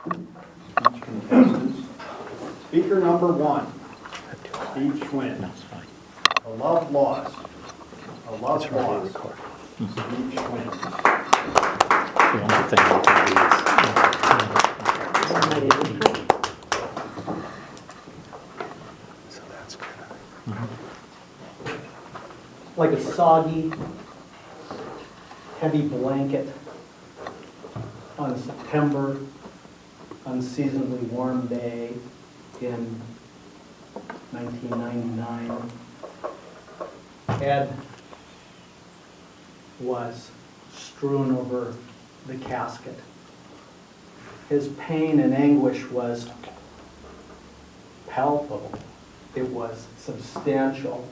Speech contestants. Speaker number 1, Steve Schwinn. A love lost. A love lost. Steve Schwinn. The only thing we can do so that's good. Like a soggy, heavy blanket on a September unseasonably warm day in 1999, Ed was strewn over the casket. His pain and anguish was palpable. It was substantial.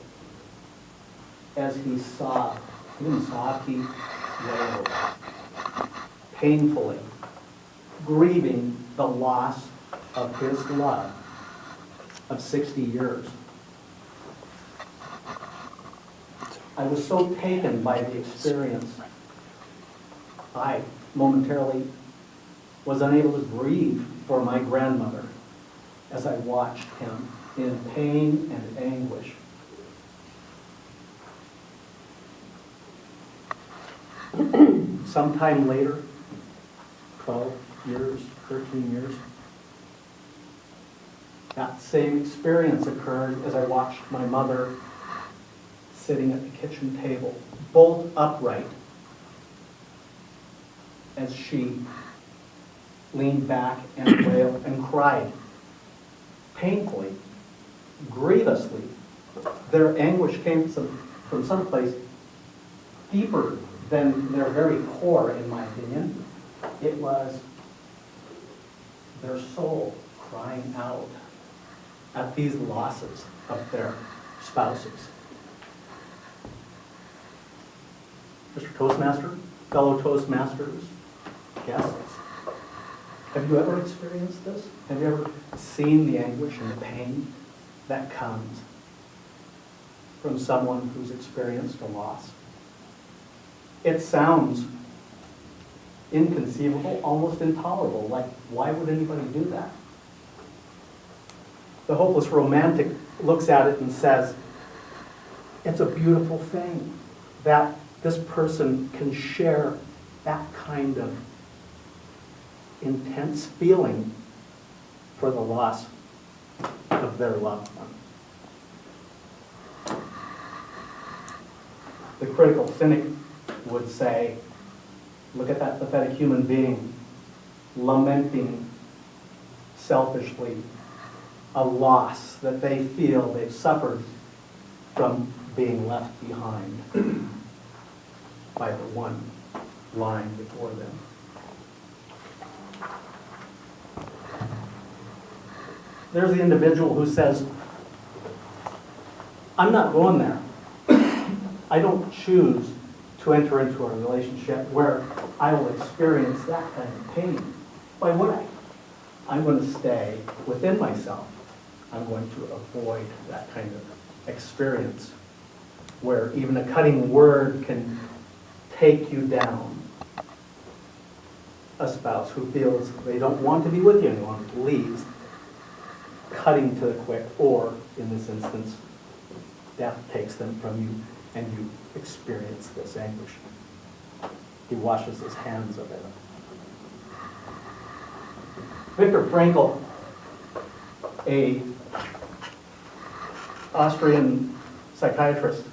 As he sobbed, he didn't sob, he wailed, painfully, grieving the loss of his love of 60 years. I was so taken by the experience, I momentarily was unable to grieve for my grandmother as I watched him in pain and anguish. Sometime later, 12 years, 13 years, that same experience occurred as I watched my mother sitting at the kitchen table, bolt upright, as she leaned back and wailed and cried, painfully, grievously. Their anguish came from someplace deeper than their very core, in my opinion. It was their soul crying out at these losses of their spouses. Mr. Toastmaster, fellow Toastmasters, guests, have you ever experienced this? Have you ever seen the anguish and the pain that comes from someone who's experienced a loss? It sounds inconceivable, almost intolerable. Like, why would anybody do that? The hopeless romantic looks at it and says, it's a beautiful thing that this person can share that kind of intense feeling for the loss of their loved one. The critical cynic would say, look at that pathetic human being lamenting selfishly a loss that they feel they've suffered from being left behind by the one lying before them. There's the individual who says, I'm not going there. I don't choose to enter into a relationship where I will experience that kind of pain. Why would I? I'm going to stay within myself. I'm going to avoid that kind of experience where even a cutting word can take you down. A spouse who feels they don't want to be with you any longer leaves, cutting to the quick, or in this instance, death takes them from you and you experience this anguish. He washes his hands of it. Viktor Frankl, a Austrian psychiatrist,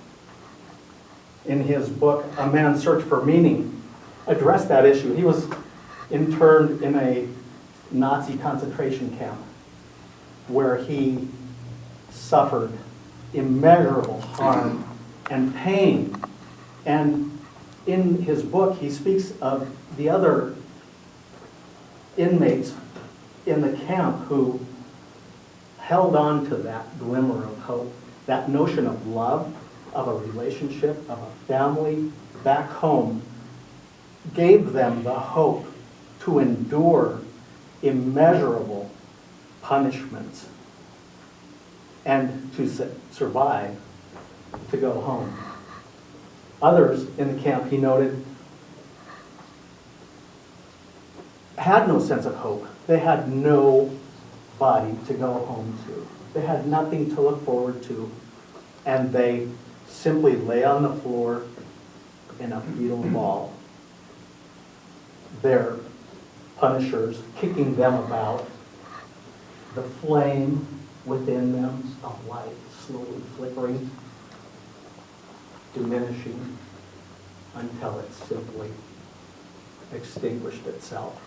in his book, A Man's Search for Meaning, addressed that issue. He was interned in a Nazi concentration camp where he suffered immeasurable harm and pain. And in his book, he speaks of the other inmates in the camp who held on to that glimmer of hope, that notion of love, of a relationship, of a family back home, gave them the hope to endure immeasurable punishments and to survive, to go home. Others in the camp, he noted, had no sense of hope. They had no body to go home to. They had nothing to look forward to. And they simply lay on the floor in a fetal ball. Their punishers kicking them about. The flame within them of life slowly flickering, diminishing, until it simply extinguished itself.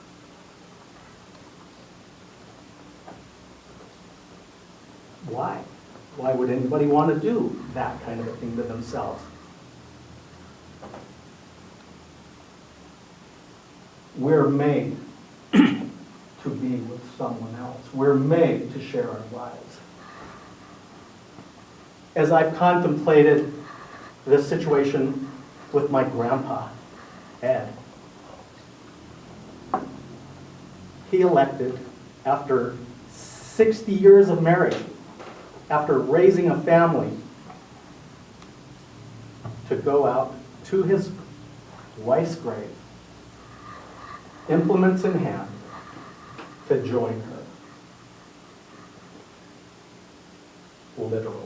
Why? Why would anybody want to do that kind of a thing to themselves? We're made to be with someone else. We're made to share our lives. As I've contemplated this situation with my grandpa, Ed, he elected, after 60 years of marriage, after raising a family, to go out to his wife's grave, implements in hand, to join her. Literally.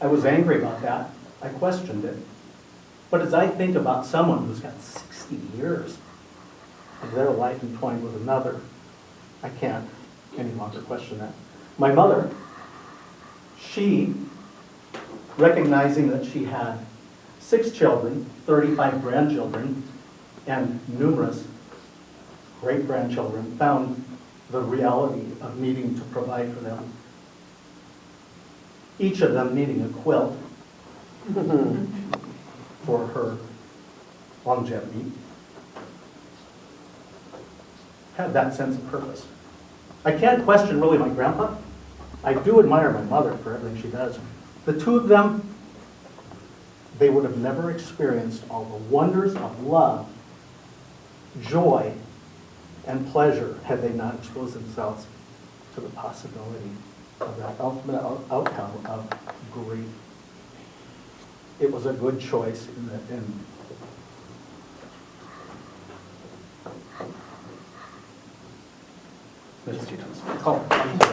I was angry about that. I questioned it. But as I think about someone who's got 60 years of their life entwined with another, I can't any longer question that. My mother, she, recognizing that she had 6 children, 35 grandchildren, and numerous great-grandchildren, found the reality of needing to provide for them. Each of them needing a quilt for her longevity. Had that sense of purpose. I can't question really my grandpa. I do admire my mother for everything she does. The two of them, they would have never experienced all the wonders of love, joy, and pleasure had they not exposed themselves to the possibility of that ultimate outcome of grief. It was a good choice in the end. Oh.